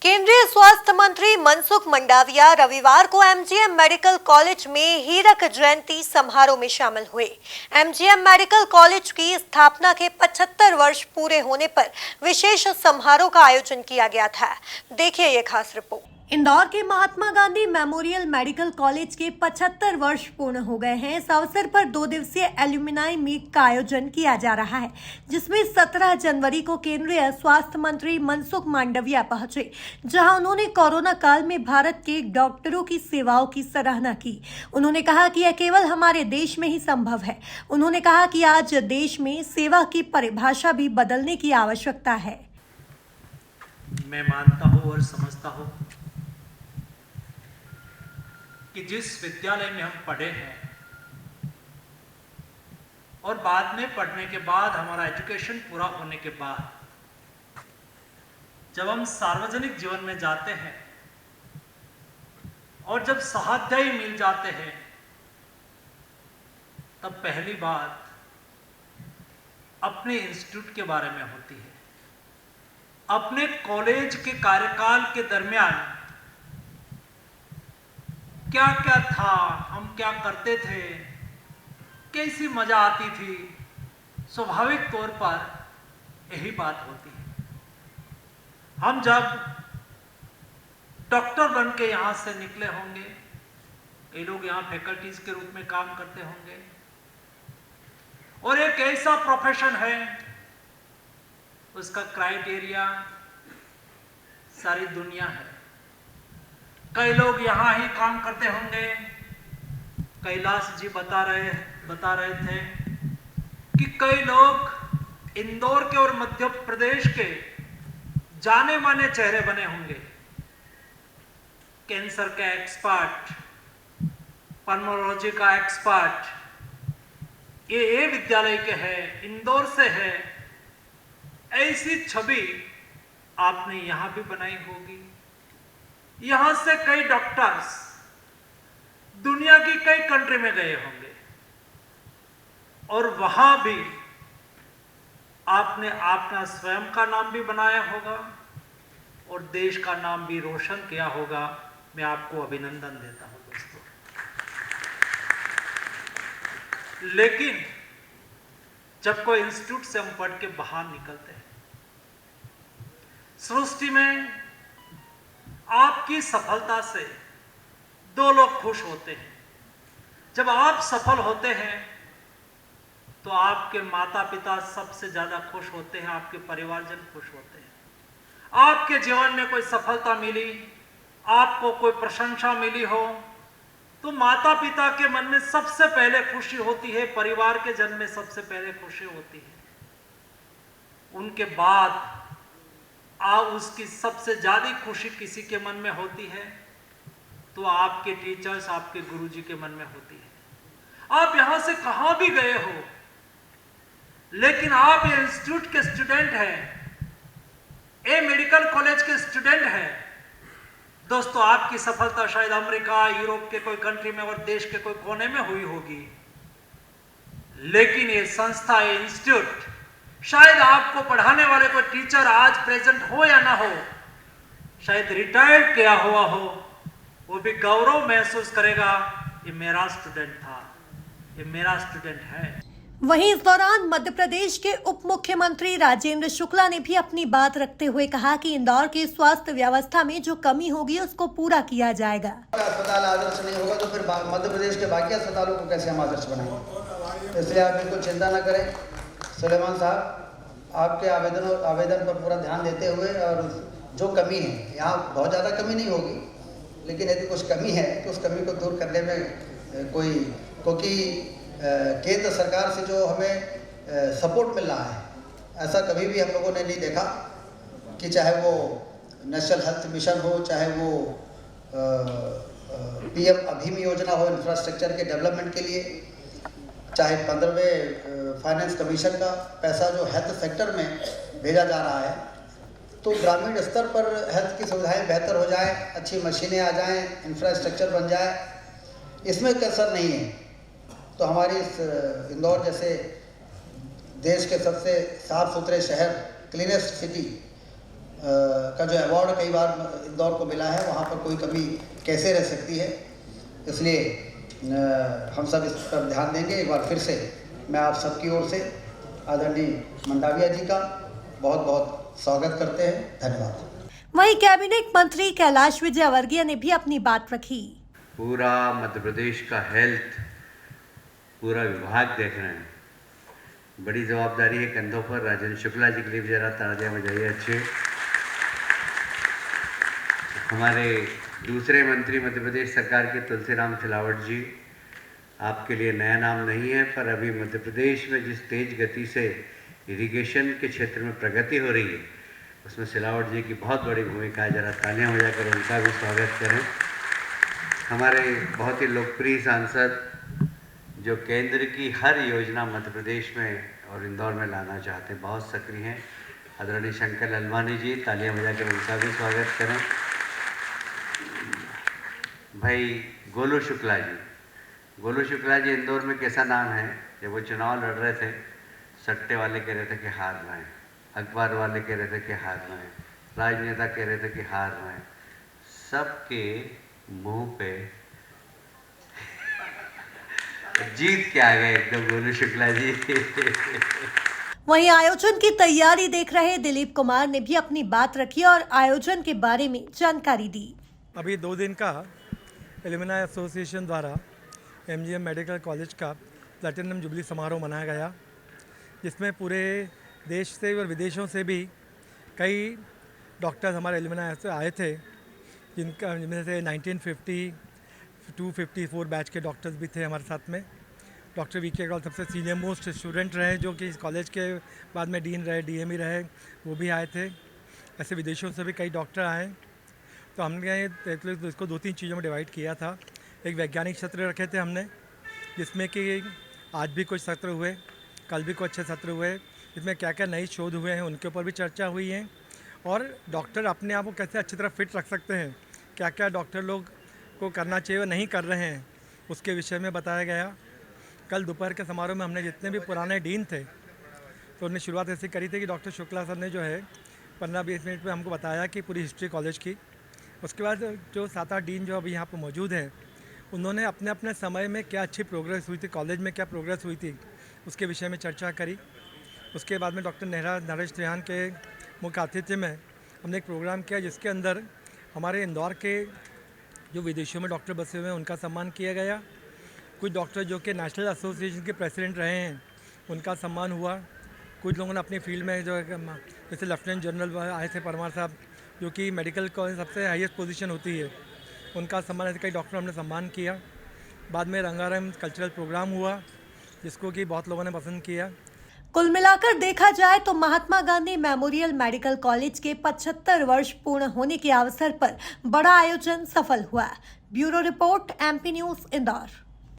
केंद्रीय स्वास्थ्य मंत्री मनसुख मंडाविया रविवार को एमजीएम मेडिकल कॉलेज में हीरक जयंती समारोह में शामिल हुए। एमजीएम मेडिकल कॉलेज की स्थापना के 75 वर्ष पूरे होने पर विशेष समारोह का आयोजन किया गया था। देखिए ये खास रिपोर्ट। इंदौर के Mahatma Gandhi memorial medical college के 75 वर्ष पूर्ण हो गए हैं। इस अवसर पर 2 दिवसीय एल्यूमिनाई मीट का आयोजन किया जा रहा है, जिसमें 17 जनवरी को केंद्रीय स्वास्थ्य मंत्री मनसुख मांडविया पहुंचे, जहां उन्होंने कोरोना काल में भारत के डॉक्टरों की सेवाओं की सराहना की। उन्होंने कहा कि यह केवल हमारे देश में ही संभव है। उन्होंने कहा कि आज देश में सेवा की परिभाषा भी बदलने की आवश्यकता है। मैं मानता हूँ और समझता हूँ कि जिस विद्यालय में हम पढ़े हैं और बाद में पढ़ने के बाद हमारा एजुकेशन पूरा होने के बाद जब हम सार्वजनिक जीवन में जाते हैं और जब सहाध्यायी मिल जाते हैं, तब पहली बात अपने इंस्टीट्यूट के बारे में होती है। अपने कॉलेज के कार्यकाल के दरमियान क्या क्या था, हम क्या करते थे, कैसी मजा आती थी, स्वाभाविक तौर पर यही बात होती है। हम जब डॉक्टर बन के यहाँ से निकले होंगे, ये लोग यहाँ फैकल्टीज के रूप में काम करते होंगे और एक ऐसा प्रोफेशन है, उसका क्राइटेरिया सारी दुनिया है। कई लोग यहाँ ही काम करते होंगे। कैलाश जी बता रहे थे कि कई लोग इंदौर के और मध्य प्रदेश के जाने माने चेहरे बने होंगे। कैंसर का एक्सपर्ट, पल्मोलॉजी का एक्सपर्ट, ये विद्यालय के है, इंदौर से है। ऐसी छवि आपने यहाँ भी बनाई होगी। यहां से कई डॉक्टर्स दुनिया की कई कंट्री में गए होंगे और वहां भी आपने अपना स्वयं का नाम भी बनाया होगा और देश का नाम भी रोशन किया होगा। मैं आपको अभिनंदन देता हूं दोस्तों। लेकिन जब कोई इंस्टीट्यूट से हम पढ़ के बाहर निकलते हैं, सृष्टि में आपकी सफलता से 2 लोग खुश होते हैं। जब आप सफल होते हैं तो आपके माता पिता सबसे ज्यादा खुश होते हैं, आपके परिवारजन खुश होते हैं। आपके जीवन में कोई सफलता मिली, आपको कोई प्रशंसा मिली हो, तो माता पिता के मन में सबसे पहले खुशी होती है, परिवार के जन में सबसे पहले खुशी होती है। उनके बाद उसकी सबसे ज्यादा खुशी किसी के मन में होती है तो आपके टीचर्स, आपके गुरुजी के मन में होती है। आप यहां से कहां भी गए हो, लेकिन आप ये इंस्टीट्यूट के स्टूडेंट हैं, ये मेडिकल कॉलेज के स्टूडेंट हैं। दोस्तों, आपकी सफलता शायद अमेरिका, यूरोप के कोई कंट्री में और देश के कोई कोने में हुई होगी, लेकिन ये संस्था, ये इंस्टीट्यूट, शायद आपको पढ़ाने वाले कोई टीचर आज प्रेजेंट हो या ना हो, शायद रिटायर्ड किया हुआ हो, वो भी गौरव महसूस करेगा, ये मेरा स्टूडेंट था, ये मेरा स्टूडेंट है। वहीं इस दौरान मध्य प्रदेश के उप मुख्यमंत्री राजेंद्र शुक्ला ने भी अपनी बात रखते हुए कहा कि इंदौर की स्वास्थ्य व्यवस्था में जो कमी होगी उसको पूरा किया जाएगा। अस्पताल आदर्श नहीं होगा तो फिर मध्य प्रदेश के बाकी अस्पतालों को कैसे हम आदर्श बनाएंगे? इसलिए आप बिल्कुल चिंता न करें। सुलेमान साहब, आपके आवेदन पर पूरा ध्यान देते हुए, और जो कमी है, यहाँ बहुत ज़्यादा कमी नहीं होगी, लेकिन यदि कुछ कमी है तो उस कमी को दूर करने में क्योंकि केंद्र सरकार से जो हमें सपोर्ट मिल रहा है, ऐसा कभी भी हम लोगों ने नहीं देखा कि चाहे वो नेशनल हेल्थ मिशन हो, चाहे वो पीएम अभिम योजना हो इंफ्रास्ट्रक्चर के डेवलपमेंट के लिए, चाहे 15वें फाइनेंस कमीशन का पैसा जो हेल्थ सेक्टर में भेजा जा रहा है, तो ग्रामीण स्तर पर हेल्थ की सुविधाएं बेहतर हो जाएं, अच्छी मशीनें आ जाएं, इंफ्रास्ट्रक्चर बन जाए, इसमें कसर नहीं है। तो हमारी इस इंदौर जैसे देश के सबसे साफ सुथरे शहर, क्लीनेस्ट सिटी, का जो अवार्ड कई बार इंदौर को मिला है, वहाँ पर कोई कमी कैसे रह सकती है। इसलिए हम सब इस पर ध्यान देंगे। एक बार फिर से मैं आप सबकी ओर से आदरणीय मंडाविया जी का बहुत बहुत स्वागत करते हैं। धन्यवाद। वहीं कैबिनेट मंत्री कैलाश विजयवर्गीय ने भी अपनी बात रखी। पूरा मध्य प्रदेश का हेल्थ पूरा विभाग देख रहे हैं, बड़ी जवाबदारी है कंधों पर। राजेंद्र शुक्ला जी के लिए भी जरा तालियां बजाइए अच्छे। हमारे दूसरे मंत्री मध्य प्रदेश सरकार के तुलसीराम सिलावट जी, आपके लिए नया नाम नहीं है, पर अभी मध्य प्रदेश में जिस तेज गति से इरिगेशन के क्षेत्र में प्रगति हो रही है, उसमें सिलावट जी की बहुत बड़ी भूमिका है। जरा तालियां बजाकर उनका भी स्वागत करें। हमारे बहुत ही लोकप्रिय सांसद जो केंद्र की हर योजना मध्य प्रदेश में और इंदौर में लाना चाहते हैं, बहुत सक्रिय हैं, आदरणीय शंकर ललवानी जी, तालियां बजाकर उनका भी स्वागत करें। भाई गोलू शुक्ला जी इंदौर में कैसा नाम है। जब वो चुनाव लड़ रहे थे, सट्टे वाले कह रहे थे कि हार रहे हैं, अखबार वाले कह रहे थे कि हार रहे हैं, राजनेता कह रहे थे कि हार रहे हैं, सबके मुंह पे जीत के आ गए एकदम गोलू शुक्ला जी। वहीं आयोजन की तैयारी देख रहे दिलीप कुमार ने भी अपनी बात रखी और आयोजन के बारे में जानकारी दी। अभी 2 दिन का एल्युमिनाई एसोसिएशन द्वारा एमजीएम मेडिकल कॉलेज का प्लैटिनम जुबली समारोह मनाया गया, जिसमें पूरे देश से और विदेशों से भी कई डॉक्टर्स हमारे एल्युमिनाई से आए थे, जिनमें से 1950 254 बैच के डॉक्टर्स भी थे हमारे साथ में। डॉक्टर वीके अग्रवाल सबसे सीनियर मोस्ट स्टूडेंट रहे, जो कि इस कॉलेज के बाद में डीन रहे, डीएमई रहे, वो भी आए थे। ऐसे विदेशों से भी कई डॉक्टर आए। तो हमने इसको 2-3 चीज़ों में डिवाइड किया था। एक वैज्ञानिक सत्र रखे थे हमने, जिसमें कि आज भी कुछ सत्र हुए, कल भी कुछ अच्छे सत्र हुए, जिसमें क्या क्या नई शोध हुए हैं उनके ऊपर भी चर्चा हुई है, और डॉक्टर अपने आप को कैसे अच्छी तरह फिट रख सकते हैं, क्या क्या डॉक्टर लोग को करना चाहिए और नहीं कर रहे हैं, उसके विषय में बताया गया। कल दोपहर के समारोह में हमने जितने भी पुराने डीन थे, तो उन्हें शुरुआत ऐसी करी थी कि डॉक्टर शुक्ला सर ने जो है 15-20 मिनट में हमको बताया कि पूरी हिस्ट्री कॉलेज की। उसके बाद जो 7-8 डीन जो अभी यहाँ पर मौजूद हैं, उन्होंने अपने अपने समय में क्या अच्छी प्रोग्रेस हुई थी, कॉलेज में क्या प्रोग्रेस हुई थी, उसके विषय में चर्चा करी। उसके बाद में डॉक्टर नरेश त्रिहान के मुख्य आतिथ्य में हमने एक प्रोग्राम किया, जिसके अंदर हमारे इंदौर के जो विदेशों में डॉक्टर बसे हुए हैं उनका सम्मान किया गया। कुछ डॉक्टर जो कि नेशनल एसोसिएशन के प्रेसिडेंट रहे हैं, उनका सम्मान हुआ। कुछ लोगों ने अपनी फील्ड में जो जैसे लेफ्टिनेंट जनरल आए थे परमार साहब, जो कि मेडिकल कॉलेज सबसे हाईएस्ट पोजीशन होती है, उनका सम्मान, ऐसे कई डॉक्टर हमने सम्मान किया। बाद में रंगारंग कल्चरल प्रोग्राम हुआ, जिसको कि बहुत लोगों ने पसंद किया। कुल मिलाकर देखा जाए तो Mahatma Gandhi memorial medical college के 75 वर्ष पूर्ण होने के अवसर पर बड़ा आयोजन सफल हुआ। Bureau report, MP news, Indore.